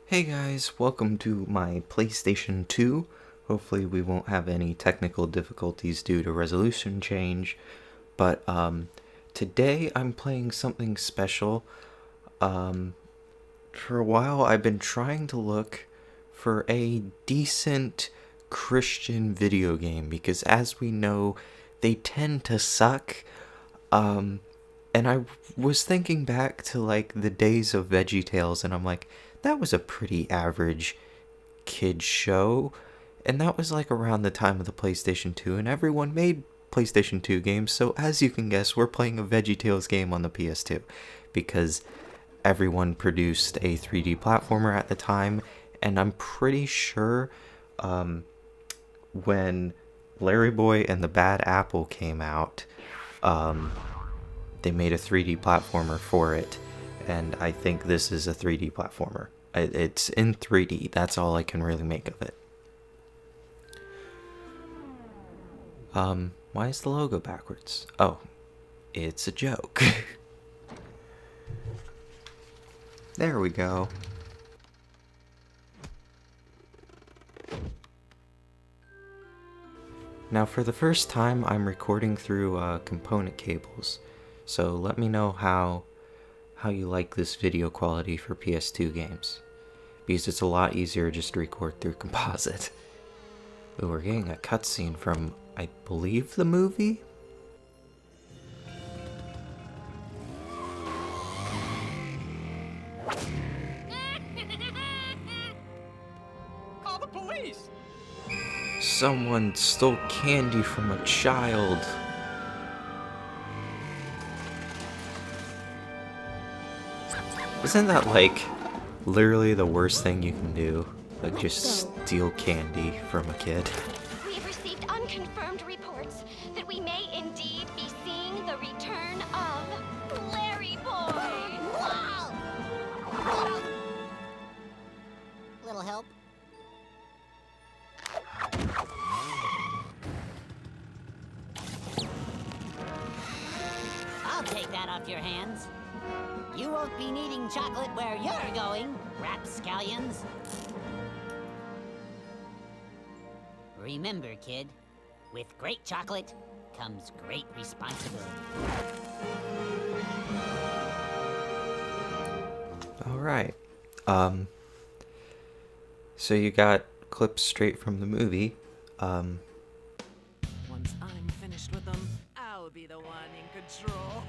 Hey guys, welcome to my PlayStation 2. Hopefully we won't have any technical difficulties due to resolution change, but today I'm playing something special. For a while I've been trying to look for a decent Christian video game because as we know, they tend to suck. Um, and I was thinking back to like the days of VeggieTales, and I'm like, that was a pretty average kid show. And that was like around the time of the PlayStation 2, and everyone made PlayStation 2 games. So as you can guess, we're playing a VeggieTales game on the PS2 because everyone produced a 3D platformer at the time, and I'm pretty sure when LarryBoy and the Bad Apple came out, um, they made a 3D platformer for it, and I think this is a 3D platformer. It's in 3D, that's all I can really make of it. Why is the logo backwards? Oh, it's a joke. There we go. Now for the first time, I'm recording through component cables, so let me know how you like this video quality for PS2 games, because it's a lot easier just to record through composite. Ooh, we're getting a cutscene from, I believe, the movie? Call the police! Someone stole candy from a child. Isn't that like literally the worst thing you can do? Like just steal candy from a kid. We have received unconfirmed reports that we may indeed be seeing the return of LarryBoy. Wow! Little help? I'll take that off your hands. You won't be needing chocolate where you're going, rapscallions. Remember, kid, with great chocolate comes great responsibility. Alright. So you got clips straight from the movie. Once I'm finished with them, I'll be the one in control.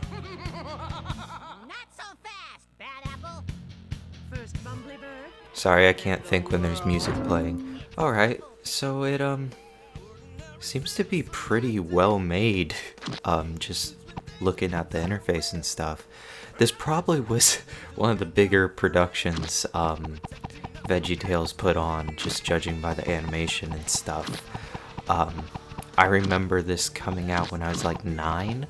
Not so fast, Bad Apple. First Bumblybird. Sorry, I can't think when there's music playing. Alright, so it seems to be pretty well made. Just looking at the interface and stuff. This probably was one of the bigger productions VeggieTales put on, just judging by the animation and stuff. I remember this coming out when I was like 9.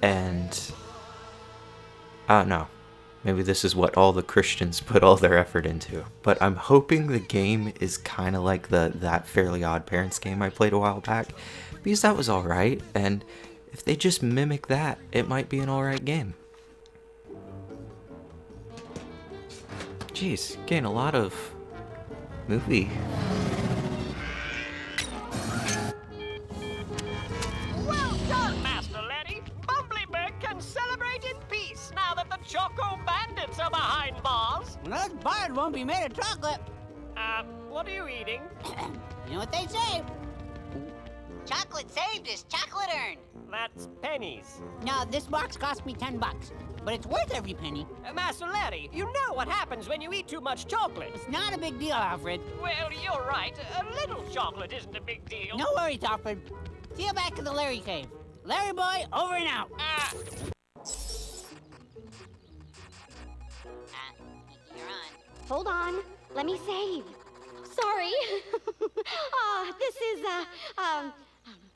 And I don't know. Maybe this is what all the Christians put all their effort into. But I'm hoping the game is kind of like that Fairly Odd Parents game I played a while back, because that was alright, and if they just mimic that, it might be an alright game. Jeez, getting a lot of movie. Well done, Master Letty! Bumblybird can celebrate in peace now that the Choco Bandits are behind bars. Those bars won't be made of chocolate. What are you eating? You know what they say? Chocolate saved is chocolate earned. That's pennies. No, this box cost me $10, but it's worth every penny. Master Letty, you know what happens when you eat too much chocolate. It's not a big deal, Alfred. Well, you're right. A little chocolate isn't a big deal. No worries, Alfred. See you back at the Larry Cave. LarryBoy, over and out. You're on. Hold on, let me save. Sorry.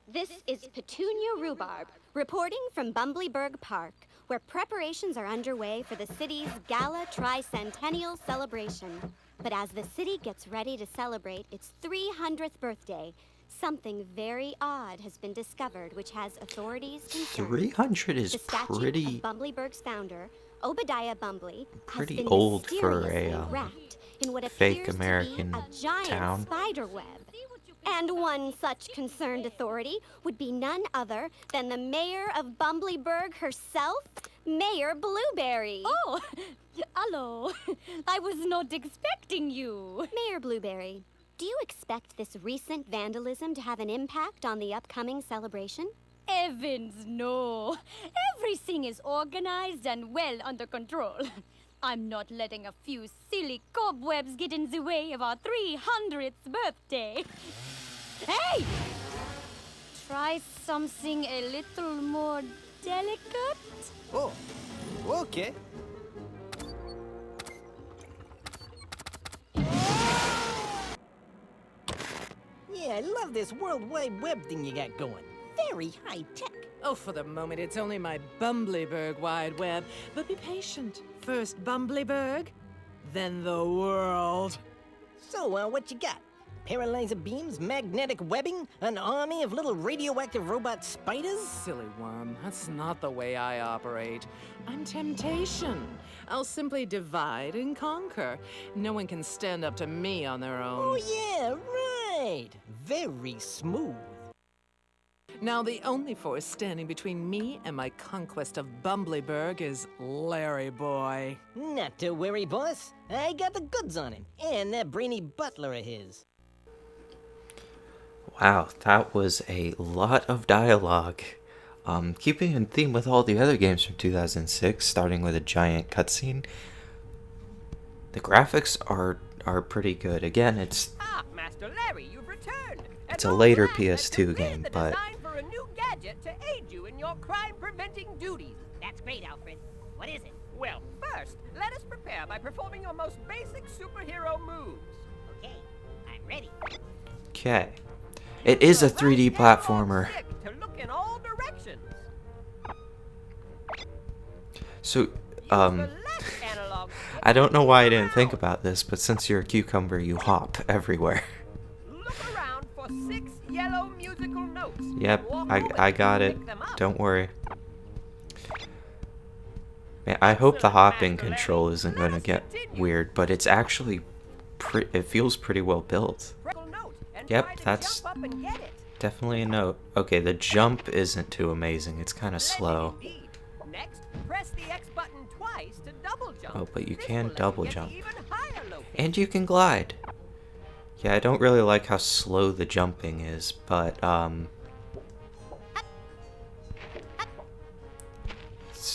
This is Petunia Rhubarb, reporting from Bumbleberg Park, where preparations are underway for the city's Gala Tricentennial celebration. But as the city gets ready to celebrate its 300th birthday, Something very odd has been discovered which has authorities concerned. 300 is The statue pretty of Bumbleberg's founder, Obadiah Bumbly, pretty has been old for mysteriously a wrapped in what fake appears American to be a giant town. spider web. And one such concerned authority would be none other than the mayor of Bumblyburg herself, Mayor Blueberry. Oh, hello. I was not expecting you. Mayor Blueberry, do you expect this recent vandalism to have an impact on the upcoming celebration? Evans, no. Everything is organized and well under control. I'm not letting a few silly cobwebs get in the way of our 300th birthday. Hey! Try something a little more delicate? Oh, okay. Yeah, I love this World Wide Web thing you got going. Very high tech. Oh, for the moment, it's only my Bumblyburg wide web. But be patient. First Bumblyburg, then the world. So, what you got? Paralyzer beams, magnetic webbing, an army of little radioactive robot spiders? Silly worm, that's not the way I operate. I'm temptation. I'll simply divide and conquer. No one can stand up to me on their own. Oh, yeah, right. Very smooth. Now, the only force standing between me and my conquest of Bumblyburg is LarryBoy. Not to worry, boss. I got the goods on him, and that brainy butler of his. Wow, that was a lot of dialogue. Keeping in theme with all the other games from 2006, starting with a giant cutscene. The graphics are pretty good. Again, it's Master Larry, you've returned. It's a later PS2 game, but Designed for a new gadget to aid you in your crime-preventing duties. That's great, Alfred. What is it? Well, first, let us prepare by performing your most basic superhero moves. Okay, I'm ready. okay. It is a 3D platformer. To look in all directions. So, The left analog stick I don't know why I to didn't think look about this, but since you're a cucumber, you hop everywhere. Look around for 6 yellow musical notes. Yep, Walk I over got to it. pick them up. Don't worry. Man, I hope the hopping control isn't gonna get weird, but it's actually it feels pretty well built. Freckle note and Yep, try to that's jump up and get it. definitely a note. Okay, the jump isn't too amazing. It's kind of Splendid slow. indeed. Next, press the X button twice to double jump. Oh, but you This can will let double get to jump. even higher locations. And you can glide. Yeah, I don't really like how slow the jumping is, but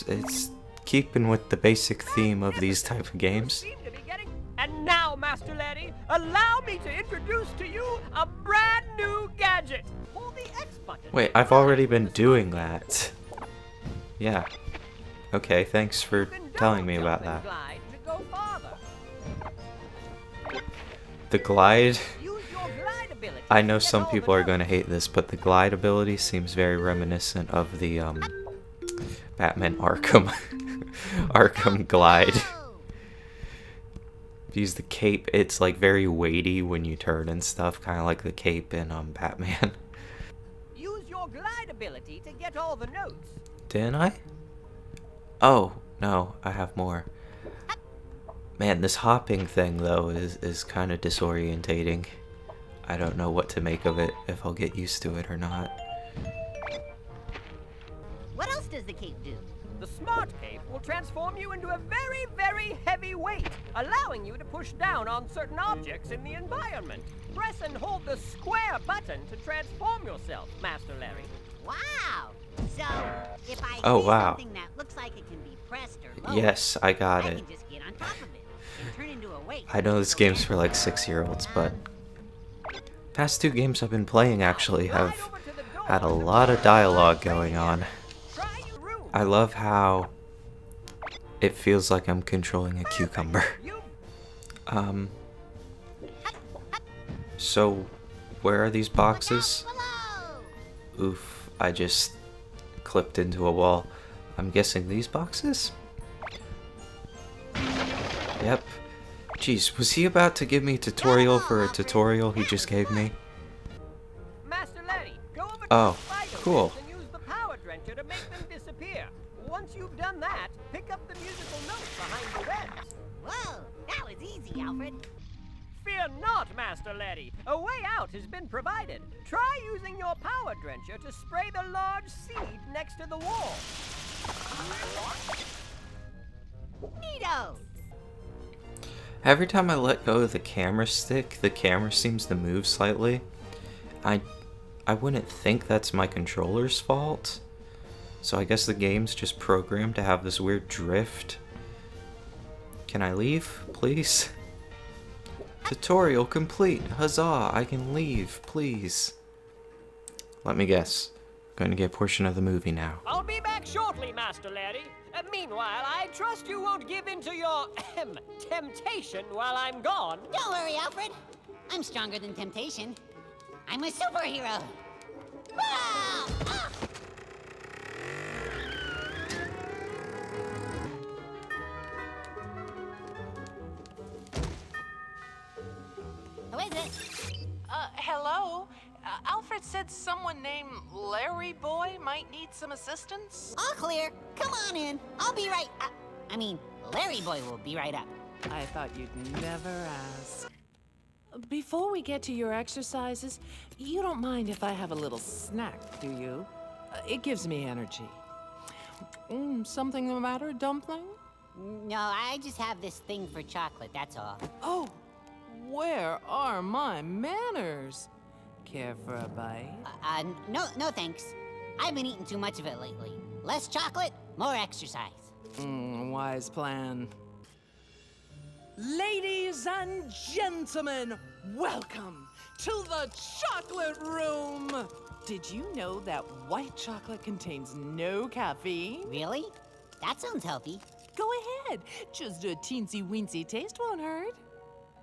it's keeping with the basic theme of these type of games. Seem to be getting- And now, Master Larry, allow me to introduce to you a brand new gadget. Hold the X button. Wait, I've already been doing that. Yeah. Okay, thanks for You can telling me double about jump and that. glide to go farther. The glide, Use your glide ability I to know get some all people the are going to hate this, but the glide ability seems very reminiscent of the Batman Arkham Arkham glide. Use the cape, it's like very weighty when you turn and stuff, kind of like the cape in Batman. Use your glide ability to get all the notes. Didn't I? Oh, no, I have more. Man, this hopping thing though is kind of disorientating. I don't know what to make of it, if I'll get used to it or not. What else does the cape do? The smart cape will transform you into a very, very heavy weight, allowing you to push down on certain objects in the environment. Press and hold the square button to transform yourself, Master Larry. Wow! So, if I Oh, see wow. something that looks like it can be pressed or lowered, Yes, I got I it. can just get on top of it and turn into a weight. I know this game's for like 6-year-olds, but past 2 games I've been playing actually have Glide over to the door had a to lot of press dialogue the going on. Try your room. I love how it feels like I'm controlling a cucumber. You So where are these boxes? Below! Oof, I just clipped into a wall. I'm guessing these boxes? Yep. Jeez, was he about to give me a tutorial for a tutorial he just gave me? Oh, Fight the cool. webs and use the power drencher to make them disappear. Once you've done that, pick up the musical notes behind the webs. Whoa, that was easy, Alfred. Fear not, Master Larry. A way out has been provided. Try using your power drencher to spray the large seed next to the wall. Neato! Every time I let go of the camera stick, the camera seems to move slightly. I wouldn't think that's my controller's fault. So I guess the game's just programmed to have this weird drift. Can I leave, please? Tutorial complete. Huzzah, I can leave, please. Let me guess. Going to get a portion of the movie now. I'll be back shortly, Master Larry. Meanwhile, I trust you won't give in to your temptation while I'm gone. Don't worry, Alfred. I'm stronger than temptation. I'm a superhero. Ah! Ah! Who is it? Hello? Alfred said someone named LarryBoy might need some assistance. All clear. Come on in. I'll be right. LarryBoy will be right up. I thought you'd never ask. Before we get to your exercises, you don't mind if I have a little snack, do you? It gives me energy. Something the matter, Dumpling? No, I just have this thing for chocolate, that's all. Oh, where are my manners? Care for a bite? No thanks. I've been eating too much of it lately. Less chocolate, more exercise. Wise plan. Ladies and gentlemen, welcome to the chocolate room. Did you know that white chocolate contains no caffeine? Really? That sounds healthy. Go ahead. Just a teensy-weensy taste won't hurt.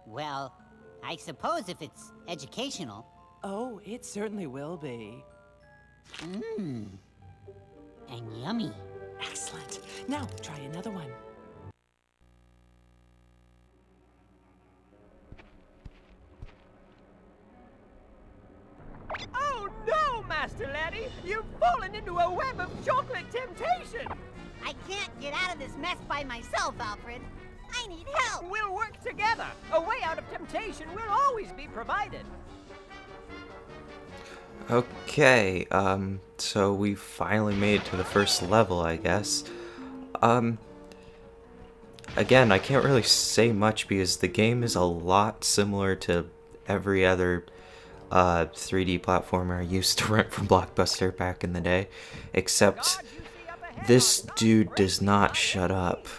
Well, I suppose if it's educational. Oh, it certainly will be. And yummy. Excellent. Now, try another one. Oh no, Master Larry! You've fallen into a web of chocolate temptation! I can't get out of this mess by myself, Alfred. I need help. We'll work together. A way out of temptation will always be provided. Okay, so we finally made it to the first level, I guess. Again, I can't really say much because the game is a lot similar to every other 3D platformer I used to rent from Blockbuster back in the day, except this dude does not shut up. Use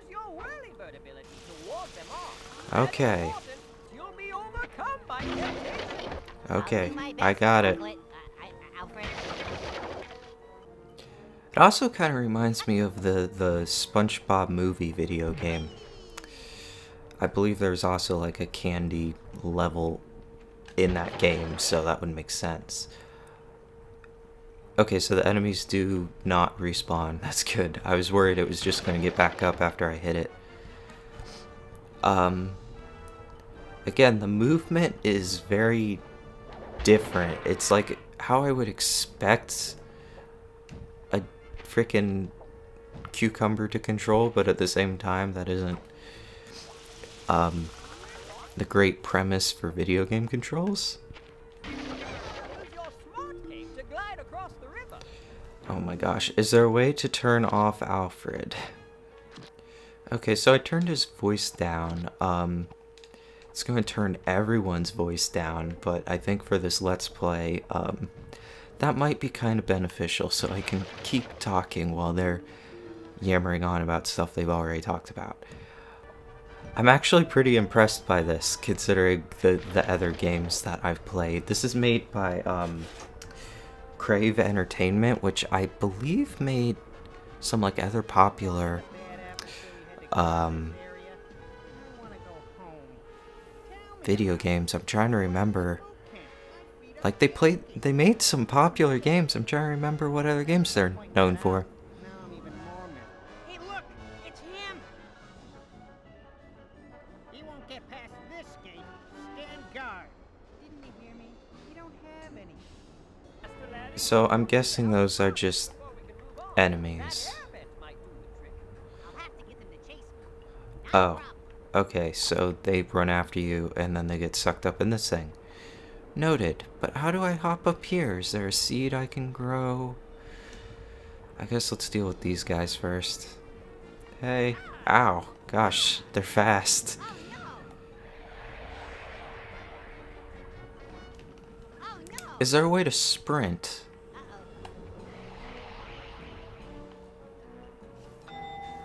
your whirly-bird ability to ward them off. Okay. You'll be overcome by temptation. Okay, I'll do my I best, got it. Chocolate. Alfred. It also kind of reminds me of the SpongeBob movie video game. I believe there's also like a candy level in that game, so that would make sense. Okay, so the enemies do not respawn. That's good. I was worried it was just going to get back up after I hit it. Again, the movement is very different. It's like how I would expect a freaking cucumber to control, but at the same time, that isn't the great premise for video game controls. Use your smart cape to glide across the river. Oh my gosh, is there a way to turn off Alfred? Okay, so I turned his voice down. It's going to turn everyone's voice down, but I think for this Let's Play, that might be kind of beneficial, so I can keep talking while they're yammering on about stuff they've already talked about. I'm actually pretty impressed by this, considering the other games that I've played. This is made by Crave Entertainment, which I believe made some like other popular video games. I'm trying to remember. Like they made some popular games. I'm trying to remember what other games they're known for. Hey, look! It's him! He won't get past this gate. Stand guard. Didn't you hear me? You don't have any. So I'm guessing those are just enemies. I'll have to get them to chase me. Oh, okay, so they run after you and then they get sucked up in this thing. Noted, but how do I hop up here? Is there a seed I can grow? I guess let's deal with these guys first. Hey, ow, gosh, they're fast. Is there a way to sprint?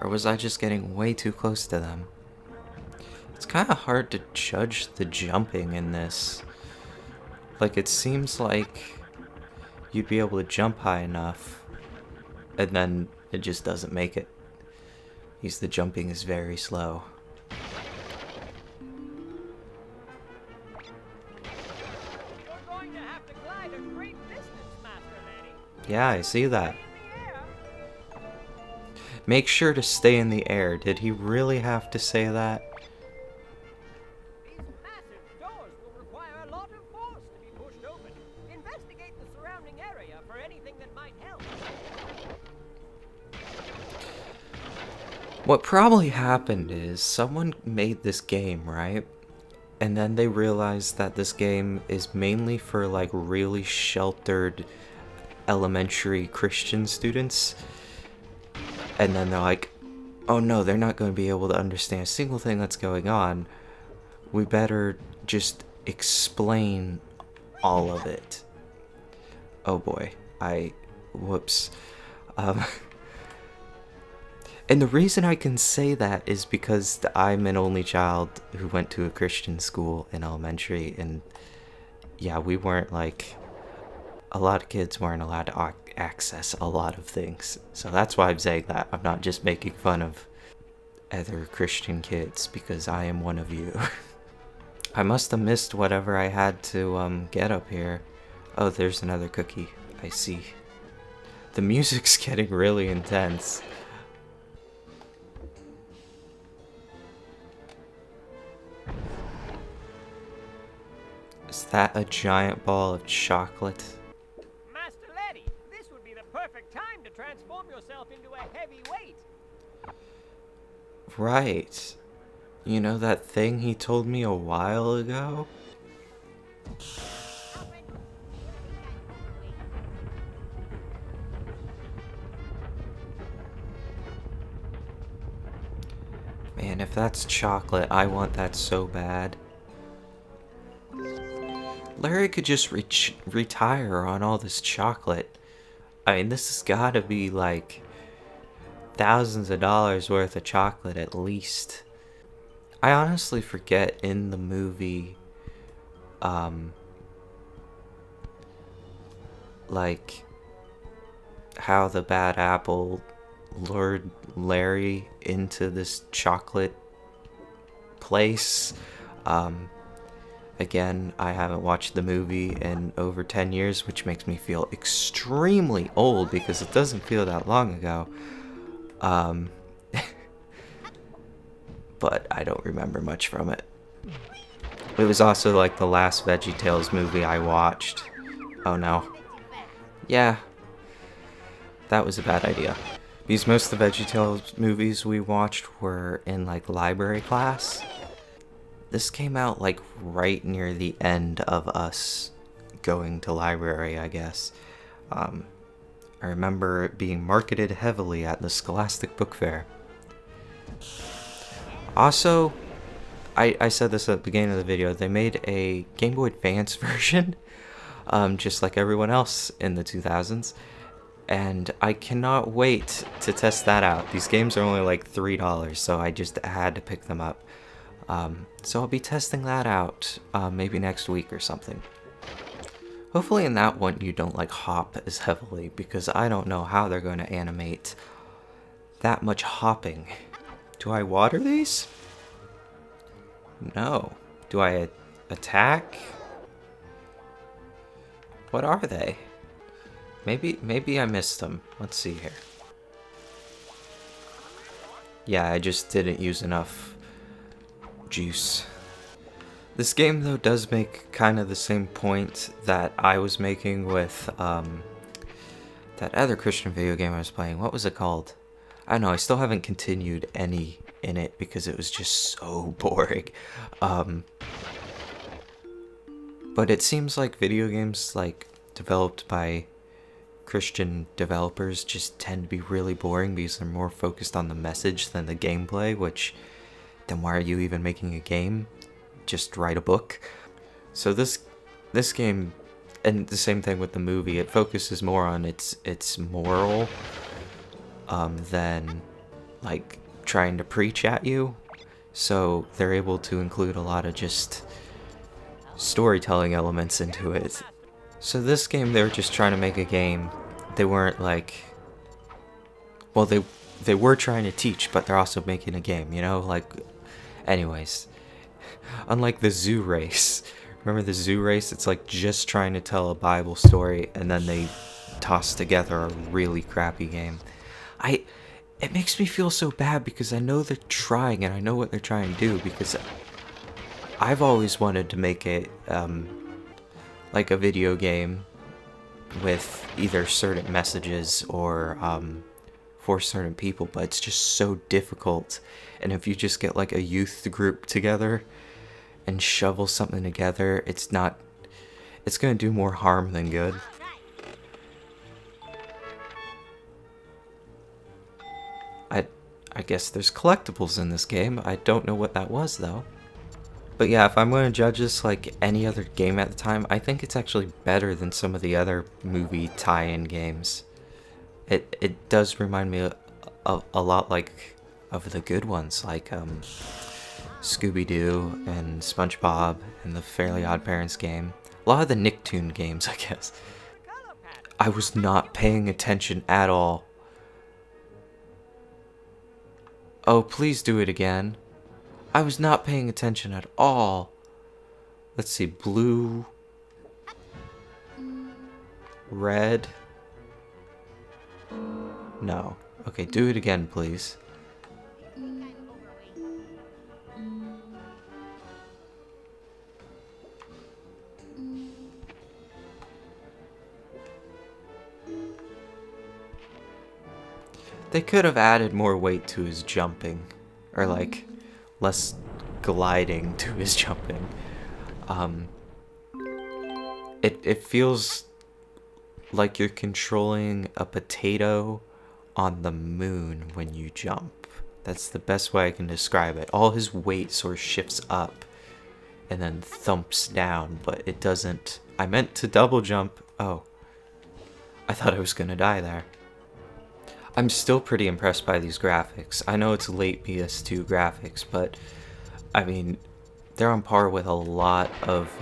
Or was I just getting way too close to them? It's kind of hard to judge the jumping in this. Like, it seems like you'd be able to jump high enough, and then it just doesn't make it. Because the jumping is very slow. You're going to have to glide a great distance, Master Lanny. Yeah, I see that. In the air. Make sure to stay in the air. Did he really have to say that? These massive doors will require a lot of force to be pushed open. Investigate the surrounding area for anything that might help. What probably happened is someone made this game, right? And then they realized that this game is mainly for like really sheltered elementary Christian students. And then they're like, oh no, they're not going to be able to understand a single thing that's going on. We better just explain all of it. Oh boy, whoops. And the reason I can say that is because I'm an only child who went to a Christian school in elementary, and yeah, we weren't like, a lot of kids weren't allowed to access a lot of things. So that's why I'm saying that. I'm not just making fun of other Christian kids, because I am one of you. I must have missed whatever I had to get up here. Oh, there's another cookie. I see. The music's getting really intense. Is that a giant ball of chocolate? Master Lanny, this would be the perfect time to transform yourself into a heavyweight. Right. You know that thing he told me a while ago? Man, if that's chocolate, I want that so bad. Larry could just retire on all this chocolate. I mean, this has gotta be like thousands of dollars worth of chocolate at least. I honestly forget in the movie, like, how the bad apple lured Larry into this chocolate place. Again, I haven't watched the movie in over 10 years, which makes me feel extremely old because it doesn't feel that long ago. But I don't remember much from it. It was also like the last VeggieTales movie I watched. Oh no. Yeah. That was a bad idea. Because most of the VeggieTales movies we watched were in like library class. This came out like right near the end of us going to library, I guess. I remember it being marketed heavily at the Scholastic Book Fair. Also, I said this at the beginning of the video, they made a Game Boy Advance version, just like everyone else in the 2000s. And I cannot wait to test that out. These games are only like $3, so I just had to pick them up. So I'll be testing that out maybe next week or something. Hopefully in that one you don't like hop as heavily, because I don't know how they're going to animate that much hopping. Do I water these? No. Do I attack? What are they? Maybe I missed them. Let's see here. Yeah, I just didn't use enough juice. This game though does make kind of the same point that I was making with that other Christian video game I was playing, what was it called? I don't know, I still haven't continued any in it because it was just so boring. But it seems like video games like developed by Christian developers just tend to be really boring because they're more focused on the message than the gameplay, which then why are you even making a game? Just write a book. So this game, and the same thing with the movie, it focuses more on its moral than like trying to preach at you. So they're able to include a lot of just storytelling elements into it. So this game, they were just trying to make a game. They weren't like, well, they were trying to teach, but they're also making a game, you know? Like, anyways, unlike the Zoo Race. Remember the Zoo Race? It's like just trying to tell a Bible story, and then they toss together a really crappy game. It makes me feel so bad because I know they're trying, and I know what they're trying to do, because I've always wanted to make it like a video game with either certain messages or for certain people, but it's just so difficult. And if you just get like a youth group together and shovel something together, it's gonna do more harm than good. I guess there's collectibles in this game. I don't know what that was though. But yeah, if I'm going to judge this like any other game at the time, I think it's actually better than some of the other movie tie-in games. It does remind me a lot like of the good ones, like Scooby-Doo and SpongeBob and the Fairly Odd Parents game. A lot of the Nicktoon games, I guess. I was not paying attention at all. Oh, please do it again. I was not paying attention at all. Let's see, blue, red. No. Okay, do it again, please. They could have added more weight to his jumping, or like less gliding to his jumping. It feels like you're controlling a potato on the moon when you jump. That's the best way I can describe it. All his weight sort of shifts up and then thumps down, but it doesn't. I meant to double jump. Oh, I thought I was gonna die there. I'm still pretty impressed by these graphics. I know it's late PS2 graphics, but I mean, they're on par with a lot of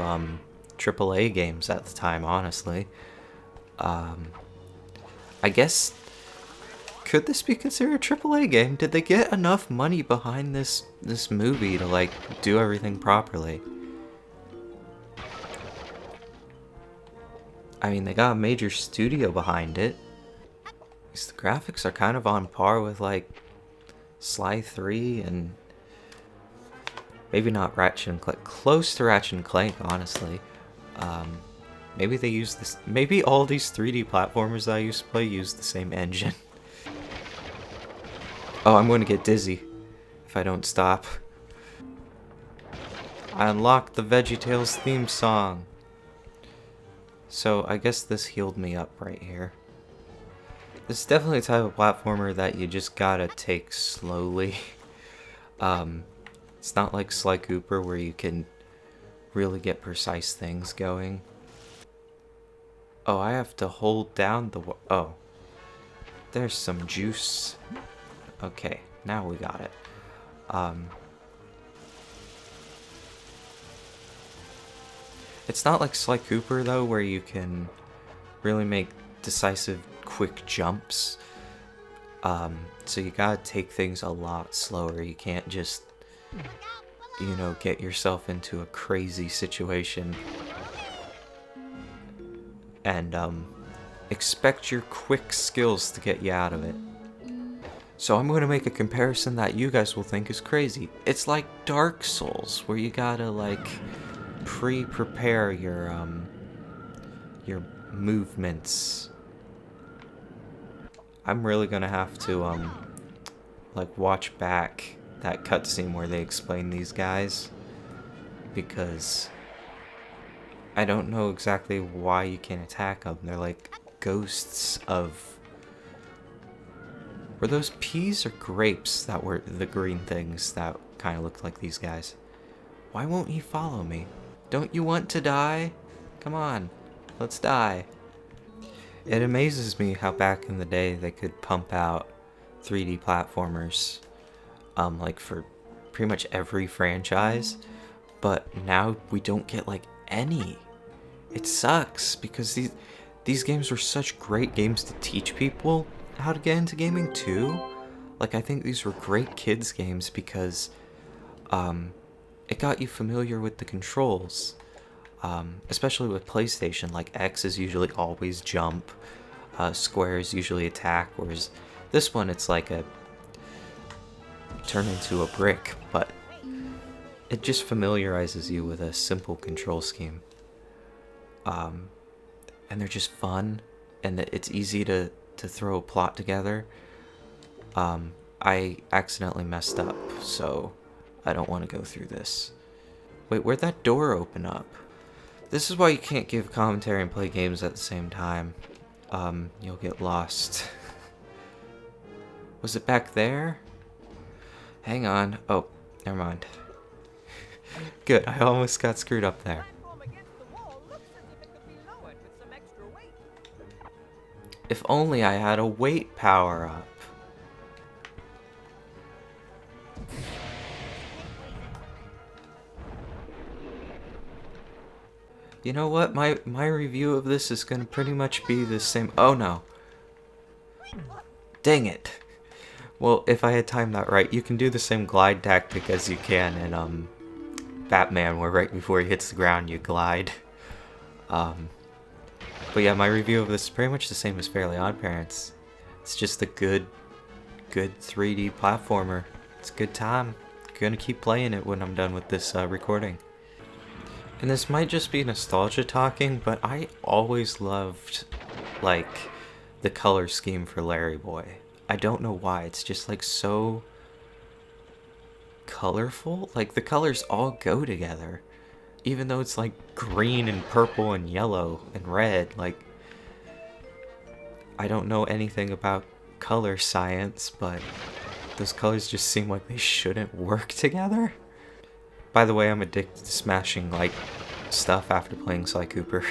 AAA games at the time, honestly. I guess, could this be considered a AAA game? Did they get enough money behind this movie to like do everything properly? I mean, they got a major studio behind it. The graphics are kind of on par with like Sly 3 and maybe not Ratchet and Clank, close to Ratchet and Clank, honestly. Maybe they use this. Maybe all these 3D platformers that I used to play use the same engine. Oh, I'm going to get dizzy if I don't stop. I unlocked the VeggieTales theme song. So I guess this healed me up right here. This is definitely a type of platformer that you just gotta take slowly. It's not like Sly Cooper where you can really get precise things going. Oh, I have to hold down the... Oh. There's some juice. Okay, now we got it. It's not like Sly Cooper, though, where you can really make decisive, quick jumps. So you gotta take things a lot slower. You can't just, you know, get yourself into a crazy situation and expect your quick skills to get you out of it. So I'm going to make a comparison that you guys will think is crazy. It's like Dark Souls, where you gotta like prepare your movements I'm really gonna have to like watch back that cutscene where they explain these guys, because I don't know exactly why you can't attack them. They're like ghosts of... Were those peas or grapes that were the green things that kind of looked like these guys? Why won't he follow me? Don't you want to die? Come on, let's die. It amazes me how back in the day they could pump out 3D platformers like for pretty much every franchise, but now we don't get like any. It sucks because these games were such great games to teach people how to get into gaming too. Like, I think these were great kids games because it got you familiar with the controls, especially with PlayStation. Like, X is usually always jump, square is usually attack, whereas this one it's like a turn into a brick, but it just familiarizes you with a simple control scheme. And they're just fun, and it's easy to throw a plot together. I accidentally messed up, so I don't want to go through this. Wait, where'd that door open up? This is why you can't give commentary and play games at the same time. You'll get lost. Was it back there? Hang on. Oh, never mind. Good, I almost got screwed up there. Platform against the wall looks as if it could be lowered with some extra weight. If only I had a weight power up. You know what? My review of this is gonna pretty much be the same. Oh no. Dang it. Well, if I had timed that right, you can do the same glide tactic as you can in Batman, where right before he hits the ground you glide. But yeah, my review of this is pretty much the same as Fairly Odd Parents. It's just a good 3D platformer. It's a good time. Gonna keep playing it when I'm done with this recording. And this might just be nostalgia talking, but I always loved, like, the color scheme for LarryBoy. I don't know why, it's just like so colorful. Like, the colors all go together. Even though it's like green and purple and yellow and red, like, I don't know anything about color science, but those colors just seem like they shouldn't work together. By the way, I'm addicted to smashing, like, stuff after playing Sly Cooper.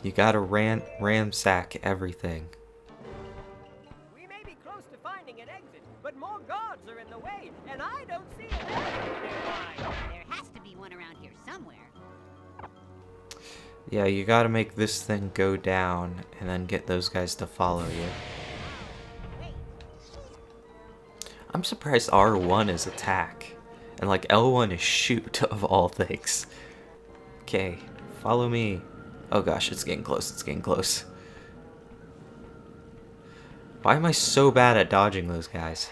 You gotta ransack everything. We may be close to finding an exit, but more guards are in the way, and I don't see an exit nearby. There has to be one around here somewhere. Yeah, you gotta make this thing go down and then get those guys to follow you. I'm surprised R1 is attack. And like L1 is shoot, of all things. Okay, follow me. Oh gosh, it's getting close, it's getting close. Why am I so bad at dodging those guys?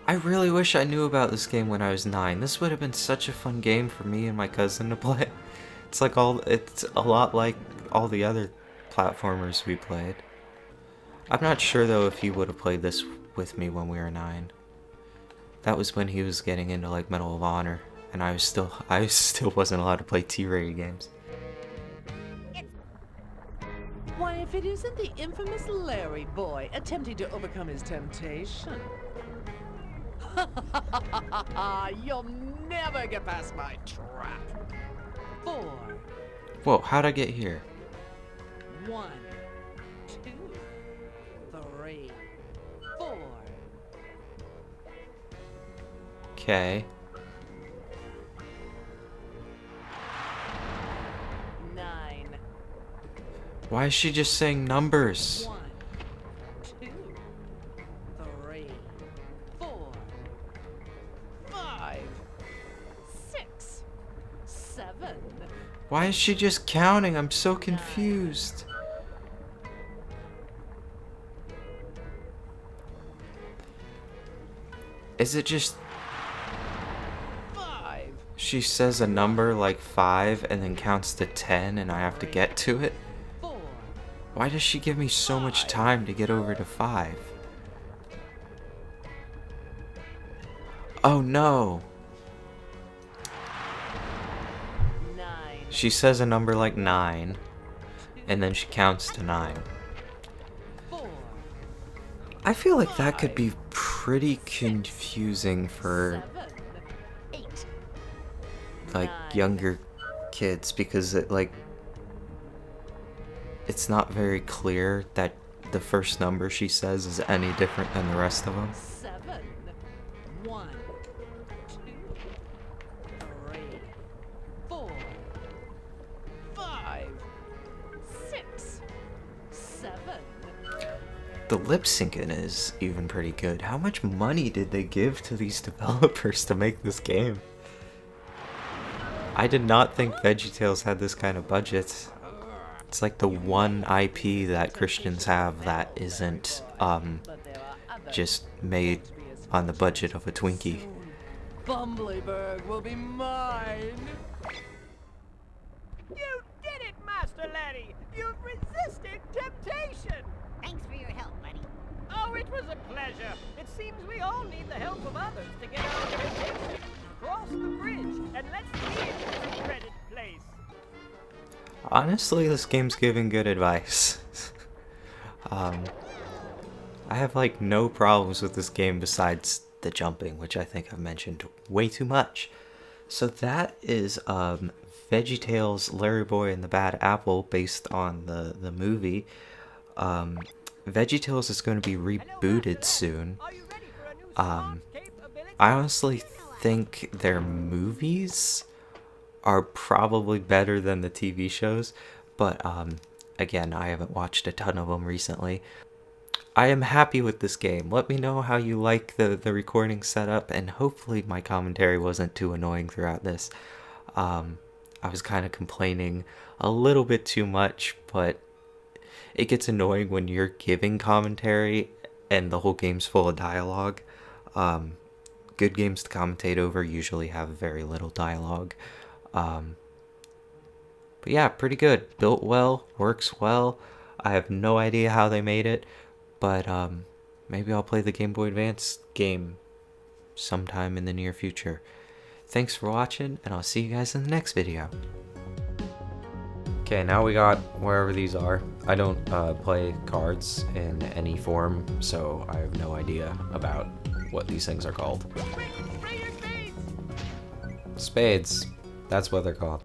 I really wish I knew about this game when I was 9. This would have been such a fun game for me and my cousin to play. It's a lot like all the other platformers we played. I'm not sure though if he would have played this with me when we were 9. That was when he was getting into like Medal of Honor, and I still wasn't allowed to play T-rated games. Why, if it isn't the infamous LarryBoy attempting to overcome his temptation. You'll never get past my trap. 4. Whoa, how'd I get here? 1, 2, 3, 4. Okay. 9. Why is she just saying numbers? 1, 2, 3, 4, 5, 6, 7. Why is she just counting? I'm so confused. Is it just... 5. She says a number like 5 and then counts to 10 and I have to get to it? 4. Why does she give me so much time to get over to 5? Oh no! She says a number like 9, and then she counts to 9. I feel like that could be pretty confusing for like younger kids, because it's not very clear that the first number she says is any different than the rest of them. 7, 1, 2, 3, 4, 5, 6, 7. The lip syncing is even pretty good. How much money did they give to these developers to make this game? I did not think VeggieTales had this kind of budget. It's like the one IP that Christians have that isn't just made on the budget of a Twinkie. Bumblyberg will be mine. You did it, Master Larry! You've resisted temptation! Thanks for your help, buddy. Oh, it was a pleasure. It seems we all need the help of others to get our temptation. Cross the bridge and let's leave this dreaded place. Honestly, this game's giving good advice. I have like no problems with this game besides the jumping, which I think I've mentioned way too much. So that is VeggieTales, LarryBoy and the Bad Apple, based on the movie. VeggieTales is going to be rebooted soon. Are you ready for a new smart capability? I honestly think their movies are probably better than the TV shows, but again, I haven't watched a ton of them recently. I am happy with this game. Let me know how you like the recording setup, and hopefully my commentary wasn't too annoying throughout this. I was kind of complaining a little bit too much, but it gets annoying when you're giving commentary and the whole game's full of dialogue. Good games to commentate over usually have very little dialogue. But yeah, pretty good. Built well, works well. I have no idea how they made it, but maybe I'll play the Game Boy Advance game sometime in the near future. Thanks for watching, and I'll see you guys in the next video. Okay, now we got wherever these are. I don't play cards in any form, so I have no idea about what these things are called. Quick, spray your face! Spades. That's what they're called.